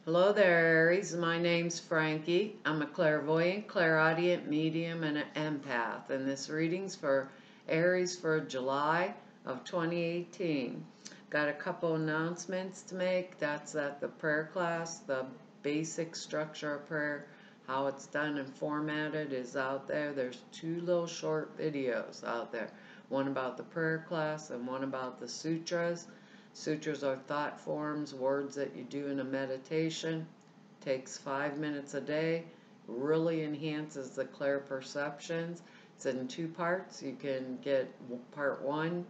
Hello there, Aries. My name's Frankie. I'm a clairvoyant, clairaudient, medium, and an empath. And this reading's for Aries for July of 2018. Got a couple announcements to make. That's that the prayer class, the basic structure of prayer, how it's done and formatted is out there. There's two little short videos out there. One about the prayer class and one about the sutras. Sutras are thought forms, words that you do in a meditation. Takes 5 minutes a day. Really enhances the clear perceptions. It's in two parts. You can get part one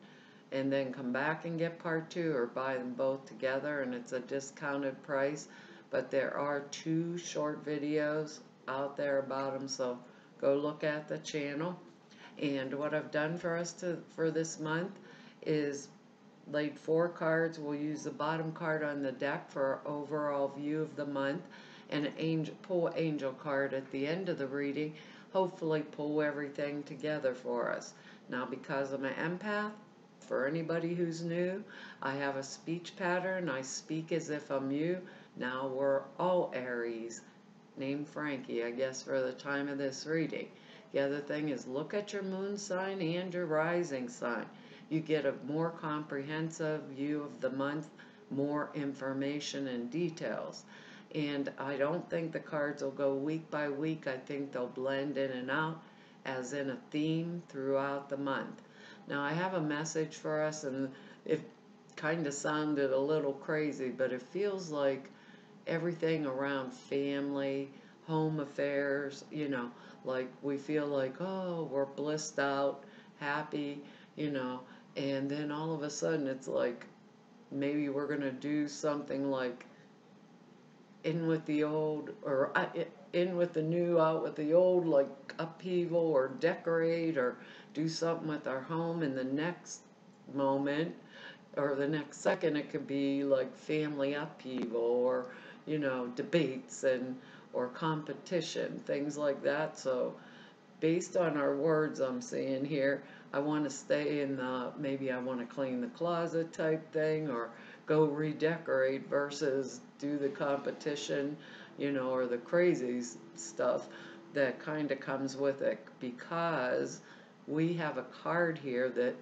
and then come back and get part two, or buy them both together, and it's a discounted price. But there are two short videos out there about them, so go look at the channel. And what I've done for us for this month is laid 4 cards. We'll use the bottom card on the deck for our overall view of the month, and an angel card at the end of the reading. Hopefully pull everything together for us. Now, because I'm an empath, for anybody who's new, I have a speech pattern. I speak as if I'm you. Now we're all Aries, named Frankie, I guess, for the time of this reading. The other thing is look at your moon sign and your rising sign. You get a more comprehensive view of the month, more information and details. And I don't think the cards will go week by week. I think they'll blend in and out as in a theme throughout the month. Now I have a message for us, and it kind of sounded a little crazy, but it feels like everything around family, home affairs, like we feel like, oh, we're blissed out, happy, and then all of a sudden it's like maybe we're going to do something like in with the old, or in with the new, out with the old, like upheaval, or decorate, or do something with our home. In the next moment or the next second, it could be like family upheaval, or debates or competition, things like that. So based on our words I'm seeing here, I want to stay in the, maybe I want to clean the closet type thing, or go redecorate versus do the competition, or the crazy stuff that kind of comes with it. Because we have a card here that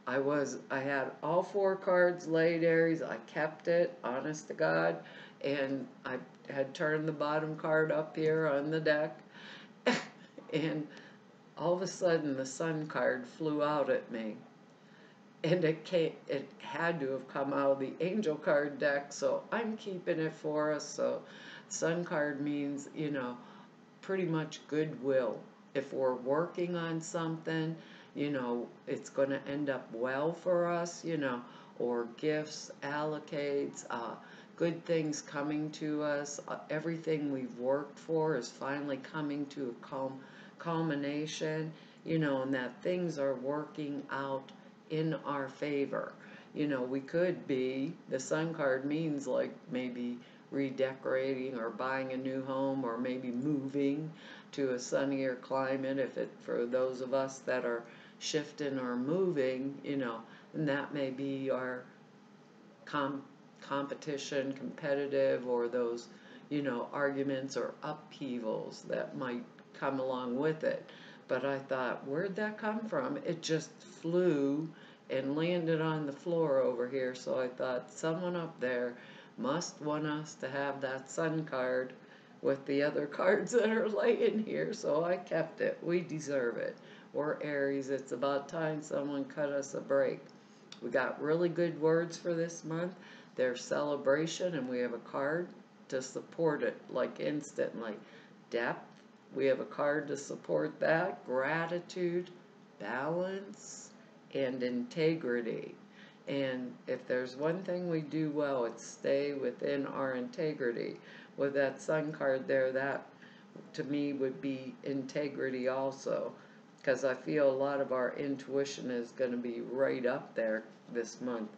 I had all 4 cards laid, Aries. I kept it, honest to God, and I had turned the bottom card up here on the deck, and all of a sudden the sun card flew out at me, and it had to have come out of the angel card deck, so I'm keeping it for us. So sun card means, pretty much goodwill. If we're working on something, it's going to end up well for us, or gifts, allocates, good things coming to us. Everything we've worked for is finally coming to a culmination, and that things are working out in our favor. We could be, the sun card means like maybe redecorating, or buying a new home, or maybe moving to a sunnier climate, if it, for those of us that are shifting or moving, and that may be our competition, competitive, or those, arguments or upheavals that might come along with it. But I thought, where'd that come from? It just flew and landed on the floor over here. So I thought, someone up there must want us to have that sun card with the other cards that are laying here. So I kept it. We deserve it. We're Aries. It's about time someone cut us a break. We got really good words for this month. There's celebration, and we have a card to support it, like instantly. Depth, we have a card to support that. Gratitude, balance, and integrity. And if there's one thing we do well, it's stay within our integrity. With that sun card there, that to me would be integrity also, because I feel a lot of our intuition is going to be right up there this month.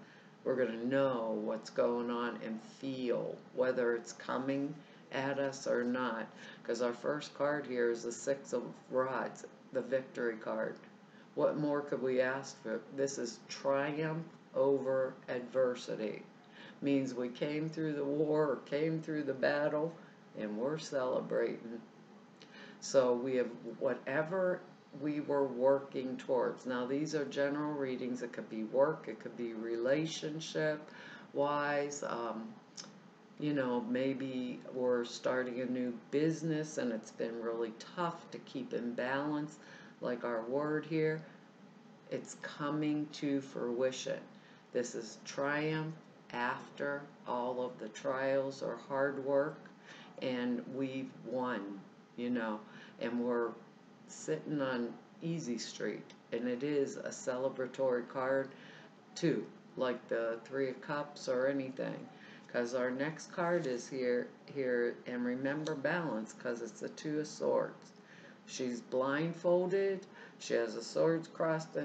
We're going to know what's going on and feel whether it's coming at us or not. Because our first card here is the 6 of Rods, the victory card. What more could we ask for? This is triumph over adversity. Means we came through the war or came through the battle and we're celebrating. So we have whatever we were working towards. Now these are general readings. It could be work, it could be relationship wise. Maybe we're starting a new business and it's been really tough to keep in balance, like our word here. It's coming to fruition. This is triumph after all of the trials or hard work, and we've won, and we're sitting on Easy Street, and it is a celebratory card too, like the Three of Cups or anything. Because our next card is here, and remember balance, because it's the Two of Swords. She's blindfolded. She has the swords crossed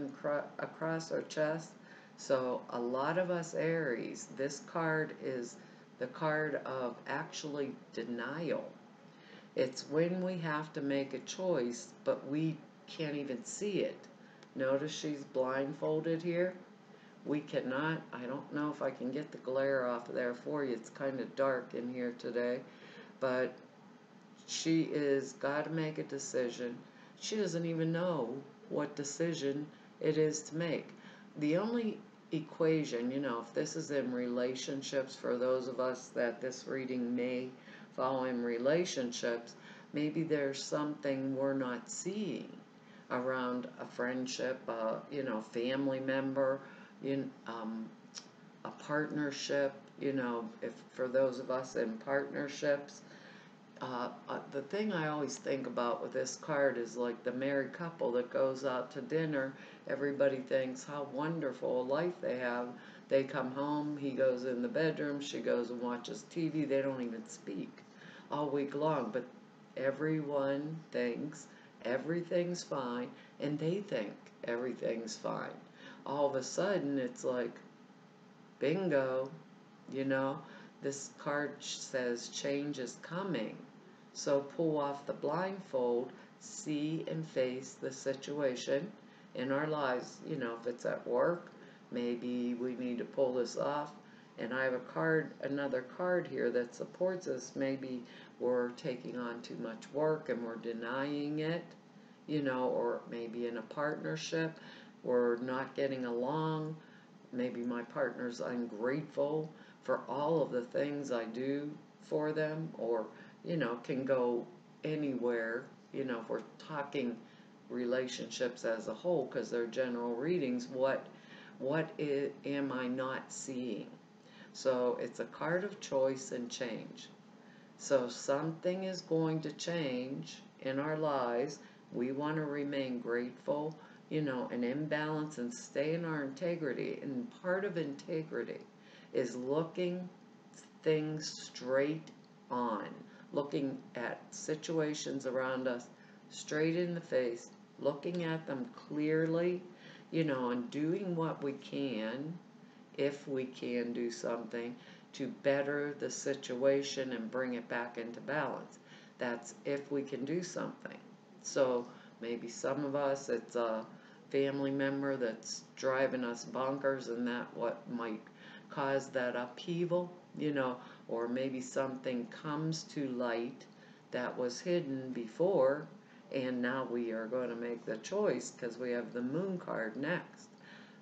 across her chest. So a lot of us Aries, this card is the card of actually denial. It's when we have to make a choice, but we can't even see it. Notice she's blindfolded here. We cannot, I don't know if I can get the glare off of there for you. It's kind of dark in here today. But she is got to make a decision. She doesn't even know what decision it is to make. The only equation, if this is in relationships, for those of us that this reading may fall in relationships, maybe there's something we're not seeing around a friendship, family member, a partnership, if for those of us in partnerships. The thing I always think about with this card is like the married couple that goes out to dinner. Everybody thinks how wonderful a life they have. They come home, he goes in the bedroom, she goes and watches TV. They don't even speak all week long, but everyone thinks everything's fine, and they think everything's fine. All of a sudden, it's like, bingo, this card says change is coming. So pull off the blindfold, see and face the situation in our lives. If it's at work, maybe we need to pull this off. And I have another card here that supports us. Maybe we're taking on too much work and we're denying it, or maybe in a partnership, we're not getting along. Maybe my partner's ungrateful for all of the things I do for them, or, can go anywhere, if we're talking relationships as a whole, because they're general readings, am I not seeing? So it's a card of choice and change. So something is going to change in our lives. We want to remain grateful, and in balance and stay in our integrity. And part of integrity is looking things straight on, looking at situations around us straight in the face, looking at them clearly, and doing what we can, if we can do something, to better the situation and bring it back into balance. That's if we can do something. So maybe some of us, it's a family member that's driving us bonkers, and that what might cause that upheaval, or maybe something comes to light that was hidden before, and now we are going to make the choice because we have the Moon card next.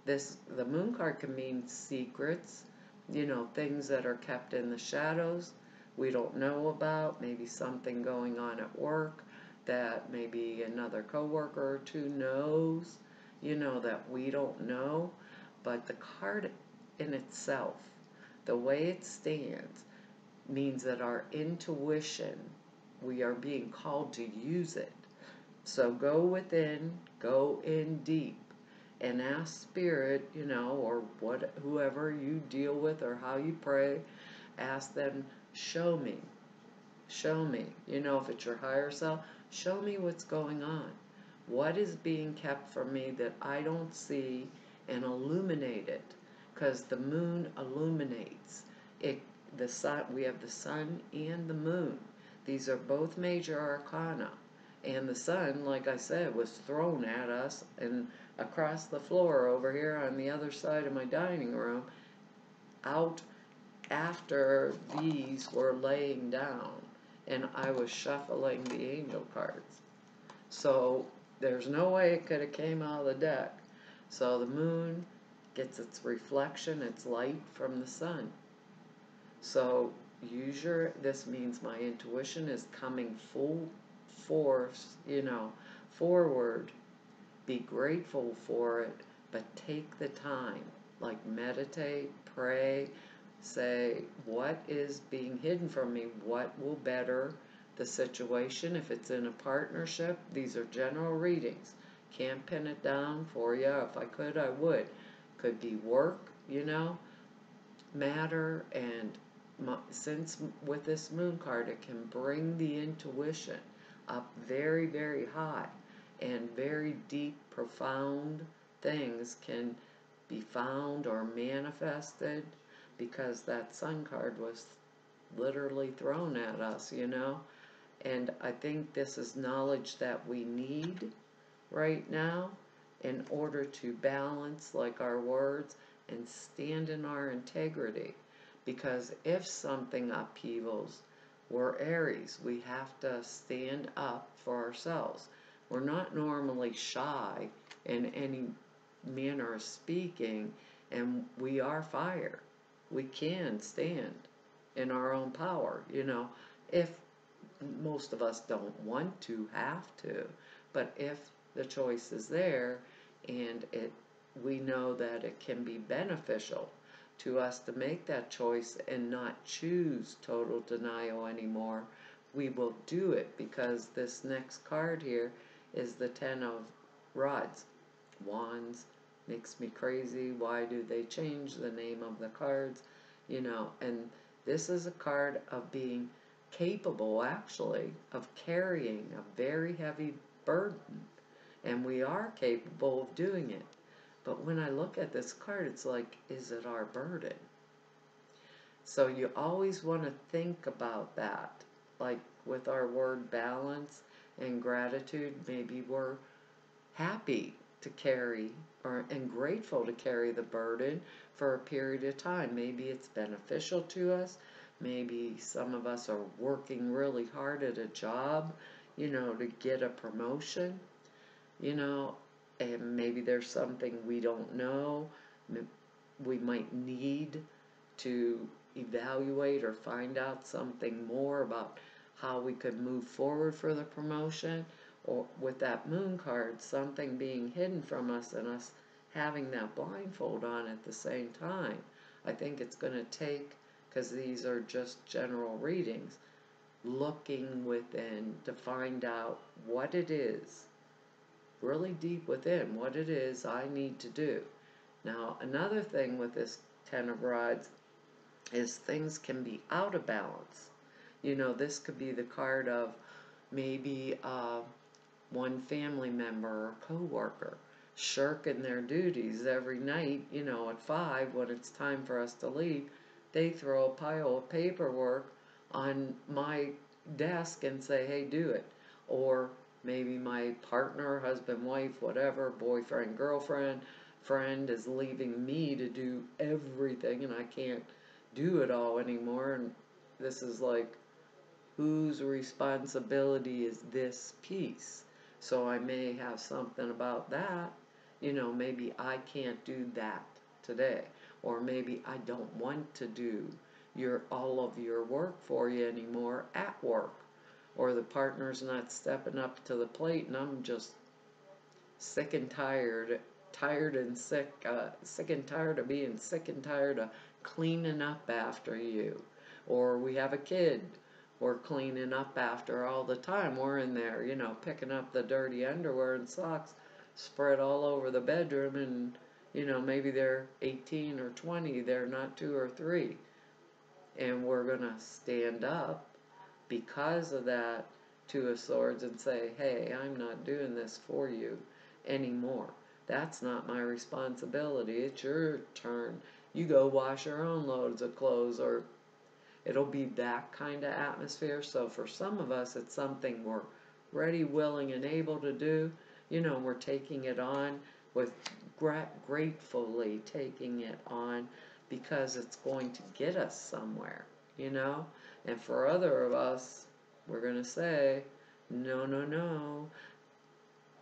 The Moon card can mean secrets, things that are kept in the shadows we don't know about, maybe something going on at work that maybe another coworker or two knows, that we don't know. But the card in itself, the way it stands, means that our intuition, we are being called to use it. So go within, go in deep, and ask Spirit, or whoever you deal with or how you pray, ask them, show me. Show me. If it's your higher self, show me what's going on. What is being kept from me that I don't see, and illuminate it. Because the moon illuminates. The sun, we have the sun and the moon. These are both major arcana. And the sun, like I said, was thrown at us and across the floor over here on the other side of my dining room, out after these were laying down and I was shuffling the angel cards. So there's no way it could have came out of the deck. So the moon gets its reflection, its light from the sun. So this means my intuition is coming full force, forward. Be grateful for it, but take the time. Like meditate, pray, say, what is being hidden from me? What will better the situation? If it's in a partnership, these are general readings. Can't pin it down for you. If I could, I would. Could be work, matter, and since with this moon card, it can bring the intuition up very, very high, and very deep, profound things can be found or manifested because that sun card was literally thrown at us, And I think this is knowledge that we need right now in order to balance like our words and stand in our integrity. Because if something upheavals, we're Aries. We have to stand up for ourselves. We're not normally shy in any manner of speaking, and we are fire. We can stand in our own power, if most of us don't want to, have to, but if the choice is there and we know that it can be beneficial to us to make that choice and not choose total denial anymore, we will do it, because this next card here is the Ten of Rods. Wands makes me crazy. Why do they change the name of the cards? And this is a card of being capable, actually, of carrying a very heavy burden. And we are capable of doing it. But when I look at this card, it's like, is it our burden? So you always want to think about that. Like with our word balance and gratitude, maybe we're happy to carry and grateful to carry the burden for a period of time. Maybe it's beneficial to us. Maybe some of us are working really hard at a job, to get a promotion, and maybe there's something we don't know. We might need to evaluate or find out something more about how we could move forward for the promotion. Or with that moon card, something being hidden from us and us having that blindfold on at the same time. I think it's going to take, because these are just general readings, looking within to find out what it is, really deep within, what it is I need to do. Now, another thing with this Ten of Rods is things can be out of balance. This could be the card of maybe one family member or co-worker shirking their duties every night, at 5 when it's time for us to leave. They throw a pile of paperwork on my desk and say, hey, do it. Or maybe my partner, husband, wife, whatever, boyfriend, girlfriend, friend is leaving me to do everything, and I can't do it all anymore. And this is like, whose responsibility is this piece? So I may have something about that. Maybe I can't do that today. Or maybe I don't want to do all of your work for you anymore at work. Or the partner's not stepping up to the plate and I'm just sick and tired and sick, sick and tired of being sick and tired of cleaning up after you. Or we have a kid we're cleaning up after all the time. We're in there, picking up the dirty underwear and socks spread all over the bedroom, and, maybe they're 18 or 20, they're not 2 or 3. And we're going to stand up because of that Two of Swords and say, hey, I'm not doing this for you anymore. That's not my responsibility. It's your turn. You go wash your own loads of clothes. Or it'll be that kind of atmosphere. So for some of us, it's something we're ready, willing, and able to do. We're taking it on with gratefully taking it on because it's going to get us somewhere, you know? And for other of us, we're going to say, no, no, no,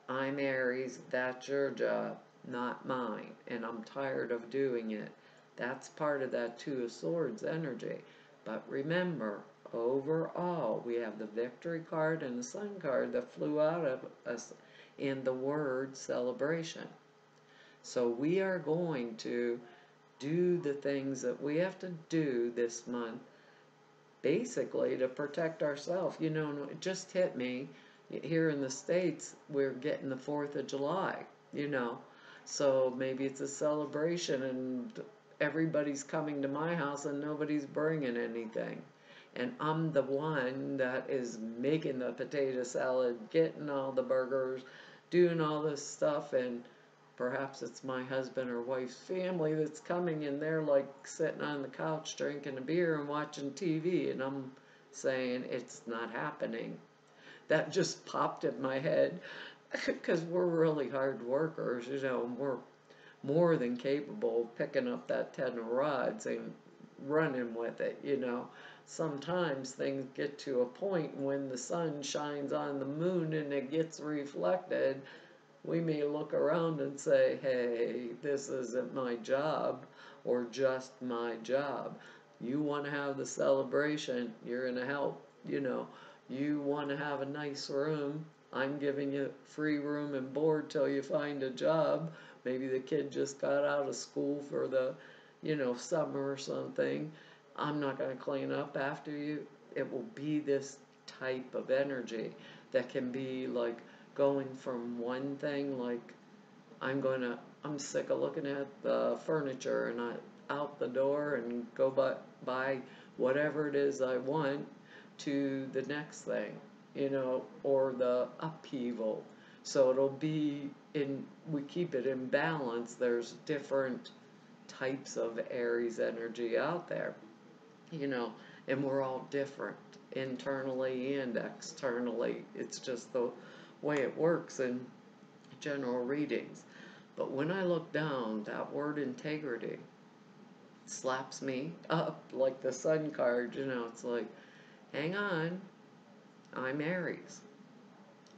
I'm Aries, that's your job, not mine, and I'm tired of doing it. That's part of that Two of Swords energy. But remember, overall, we have the Victory card and the Sun card that flew out of us in the word celebration. So we are going to do the things that we have to do this month, basically to protect ourselves. You know, it just hit me here in the States, we're getting the 4th of July, you know. So maybe it's a celebration and everybody's coming to my house and nobody's bringing anything. And I'm the one that is making the potato salad, getting all the burgers, doing all this stuff, and perhaps it's my husband or wife's family that's coming and they're like sitting on the couch drinking a beer and watching TV, and I'm saying it's not happening. That just popped in my head because we're really hard workers, you know, and we're more than capable of picking up that 10 rods and running with it, you know. Sometimes things get to a point when the sun shines on the moon and it gets reflected, we may look around and say, hey, this isn't my job or just my job. You want to have the celebration, you're going to help, you know. You want to have a nice room, I'm giving you free room and board till you find a job. Maybe the kid just got out of school for the, you know, summer or something. I'm not going to clean up after you. It will be this type of energy that can be like going from one thing, like I'm sick of looking at the furniture and I out the door and go buy whatever it is I want, to the next thing, you know, or the upheaval. So it'll be we keep it in balance. There's different types of Aries energy out there, you know, and we're all different internally and externally. It's just the way it works in general readings. But when I look down, that word integrity slaps me up like the Sun card, you know, it's like, hang on, I'm Aries.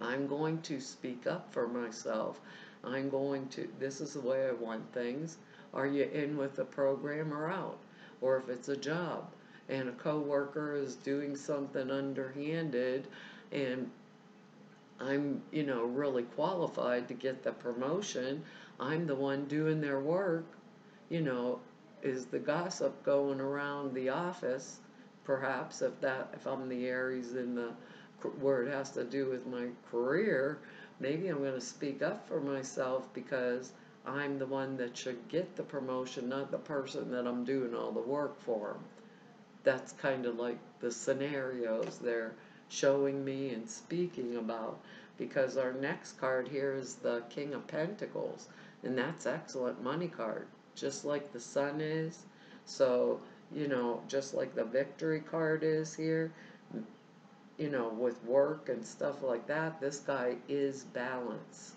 I'm going to speak up for myself. This is the way I want things. Are you in with the program or out? Or if it's a job and a coworker is doing something underhanded and I'm, you know, really qualified to get the promotion, I'm the one doing their work, you know, is the gossip going around the office? Perhaps if I'm the Aries in the where it has to do with my career, maybe I'm going to speak up for myself because I'm the one that should get the promotion, not the person that I'm doing all the work for. That's kind of like the scenarios they're showing me and speaking about, because our next card here is the King of Pentacles, and that's excellent money card, just like the Sun is. So, you know, just like the Victory card is here, you know, with work and stuff like that, this guy is balance.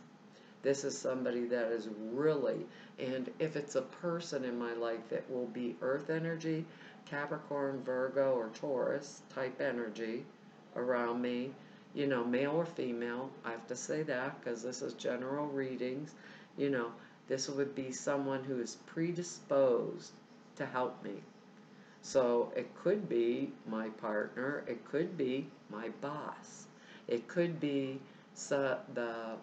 This is somebody that is really, and if it's a person in my life, it will be Earth energy, Capricorn, Virgo, or Taurus type energy around me, you know, male or female. I have to say that because this is general readings. You know, this would be someone who is predisposed to help me. So it could be my partner, it could be my boss, it could be the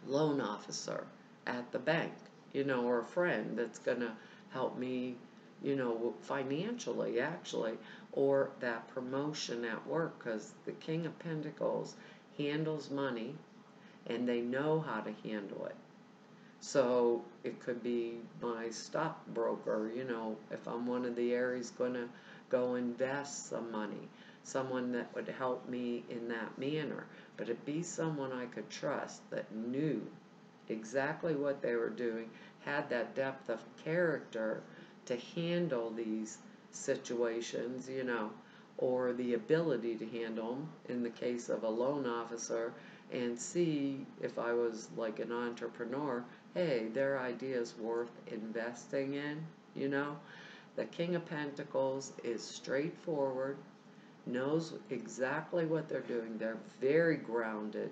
loan officer at the bank, you know, or a friend that's going to help me, you know, financially, actually, or that promotion at work, because the King of Pentacles handles money and they know how to handle it. So it could be my stockbroker, you know, if I'm one of the Aries going to go invest some money, someone that would help me in that manner. But it be someone I could trust that knew exactly what they were doing, had that depth of character to handle these situations, you know, or the ability to handle them in the case of a loan officer, and see if I was like an entrepreneur, hey, their idea is worth investing in. you know? The King of Pentacles is straightforward, knows exactly what they're doing. They're very grounded,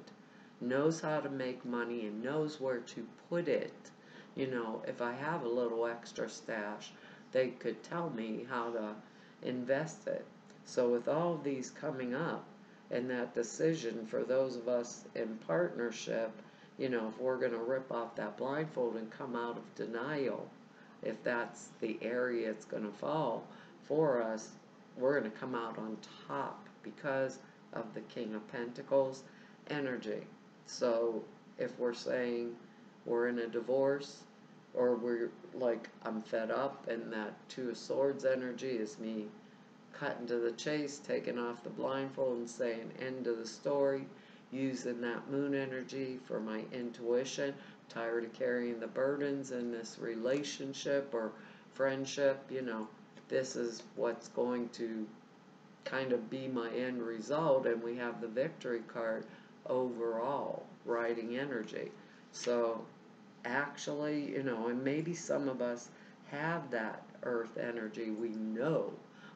knows how to make money, and knows where to put it. You know, if I have a little extra stash, they could tell me how to invest it. So with all of these coming up, and that decision for those of us in partnership, you know, if we're going to rip off that blindfold and come out of denial, if that's the area it's going to fall for us, we're going to come out on top because of the King of Pentacles energy. So if we're saying we're in a divorce, or we're like, I'm fed up, and that Two of Swords energy is me cutting to the chase, taking off the blindfold and saying end of the story, using that moon energy for my intuition, tired of carrying the burdens in this relationship or friendship, you know, this is what's going to kind of be my end result, and we have the victory card overall, riding energy. So actually, you know, and maybe some of us have that earth energy. We know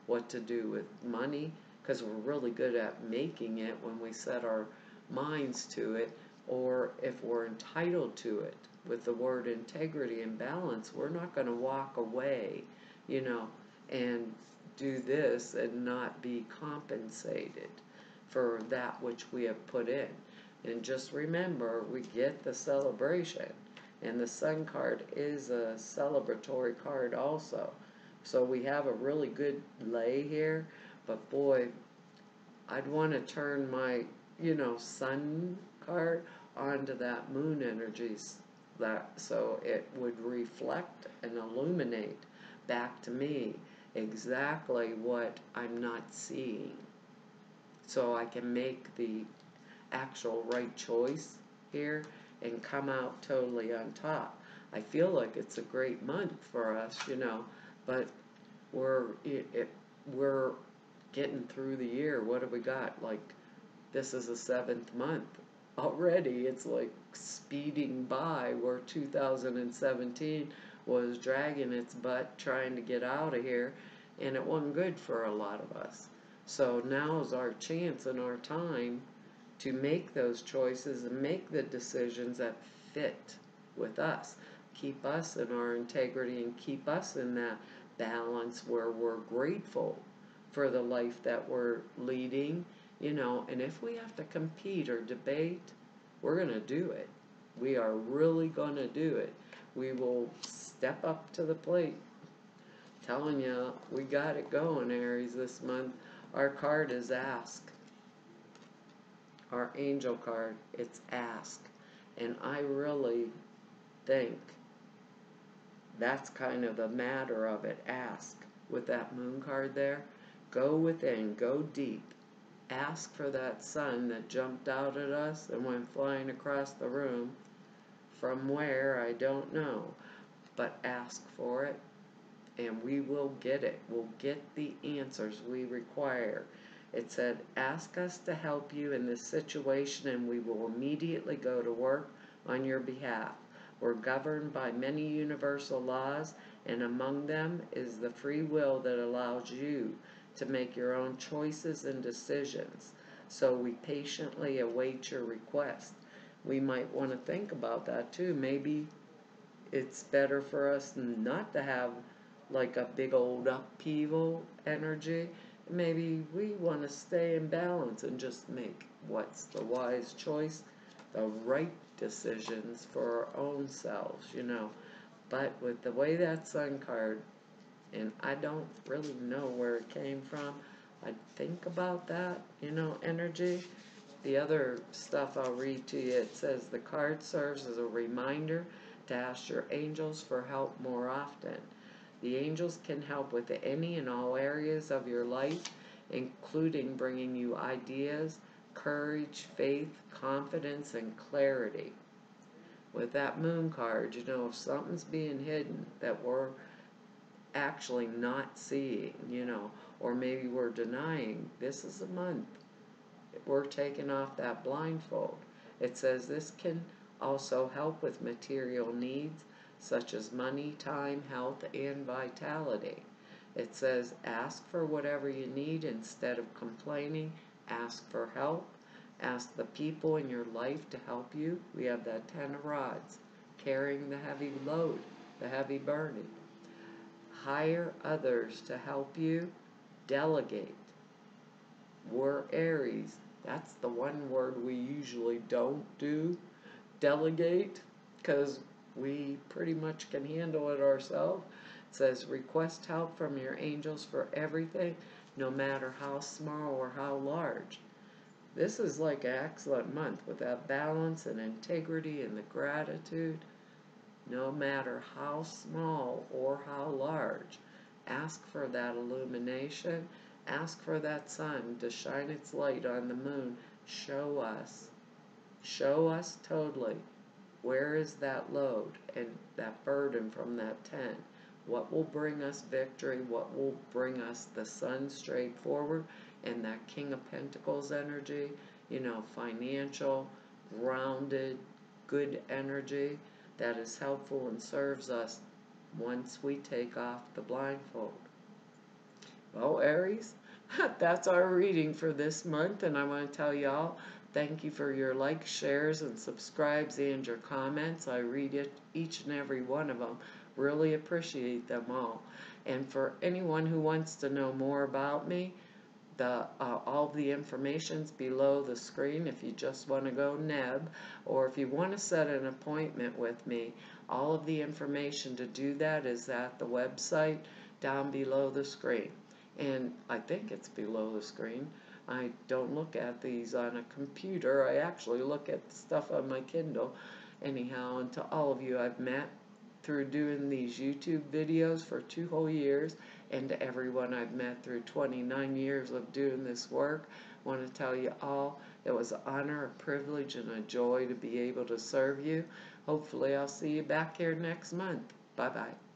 what to do with money because we're really good at making it when we set our minds to it, or if we're entitled to it. With the word integrity and balance, we're not going to walk away, you know, and do this and not be compensated for that which we have put in. And just remember, we get the celebration, and the Sun card is a celebratory card also. So we have a really good lay here, but boy, I'd want to turn my, you know, Sun card onto that moon energies, that so it would reflect and illuminate back to me exactly what I'm not seeing, so I can make the actual right choice here and come out totally on top. I feel like it's a great month for us, you know, but we're getting through the year. What have we got? Like, this is the 7th month already. It's like speeding by, where 2017 was dragging its butt trying to get out of here, and it wasn't good for a lot of us. So now is our chance and our time to make those choices and make the decisions that fit with us, keep us in our integrity, and keep us in that balance where we're grateful for the life that we're leading, you know. And if we have to compete or debate, we're going to do it. We are really going to do it. We will step up to the plate. Telling you, we got it going, Aries, this month. Our card is Ask. Our angel card, it's Ask. And I really think that's kind of the matter of it. Ask. With that moon card there, go within, go deep. Ask for that sun that jumped out at us and went flying across the room. From where, I don't know. But ask for it, and we will get it. We'll get the answers we require. It said, ask us to help you in this situation, and we will immediately go to work on your behalf. We're governed by many universal laws, and among them is the free will that allows you to make your own choices and decisions. So we patiently await your request. We might want to think about that too. Maybe it's better for us not to have like a big old upheaval energy. Maybe we want to stay in balance and just make what's the wise choice, the right decisions for our own selves, you know. But with the way that Sun card, and I don't really know where it came from, I'd think about that, you know, energy. The other stuff I'll read to you, it says the card serves as a reminder to ask your angels for help more often. The angels can help with any and all areas of your life, including bringing you ideas, courage, faith, confidence, and clarity. With that moon card, you know, if something's being hidden that we're actually not seeing, you know, or maybe we're denying, this is a month. We're taking off that blindfold. It says this can also help with material needs, such as money, time, health, and vitality. It says, ask for whatever you need instead of complaining. Ask for help. Ask the people in your life to help you. We have that 10 of rods, carrying the heavy load, the heavy burden. Hire others to help you. Delegate. We're Aries. That's the one word we usually don't do. Delegate, because we pretty much can handle it ourselves. It says, request help from your angels for everything, no matter how small or how large. This is like an excellent month with that balance and integrity and the gratitude. No matter how small or how large, ask for that illumination. Ask for that sun to shine its light on the moon. Show us. Show us totally. Where is that load and that burden from that 10? What will bring us victory? What will bring us the sun straight forward and that King of Pentacles energy? Financial, grounded, good energy that is helpful and serves us once we take off the blindfold. Well, Aries, that's our reading for this month, and I want to tell y'all, thank you for your likes, shares, and subscribes, and your comments. I read it, each and every one of them. Really appreciate them all. And for anyone who wants to know more about me, all the information's below the screen if you just want to go neb, or if you want to set an appointment with me, all of the information to do that is at the website down below the screen. And I think it's below the screen. I don't look at these on a computer. I actually look at the stuff on my Kindle. Anyhow, and to all of you I've met through doing these YouTube videos for 2 whole years, and to everyone I've met through 29 years of doing this work, I want to tell you all, it was an honor, a privilege, and a joy to be able to serve you. Hopefully I'll see you back here next month. Bye-bye.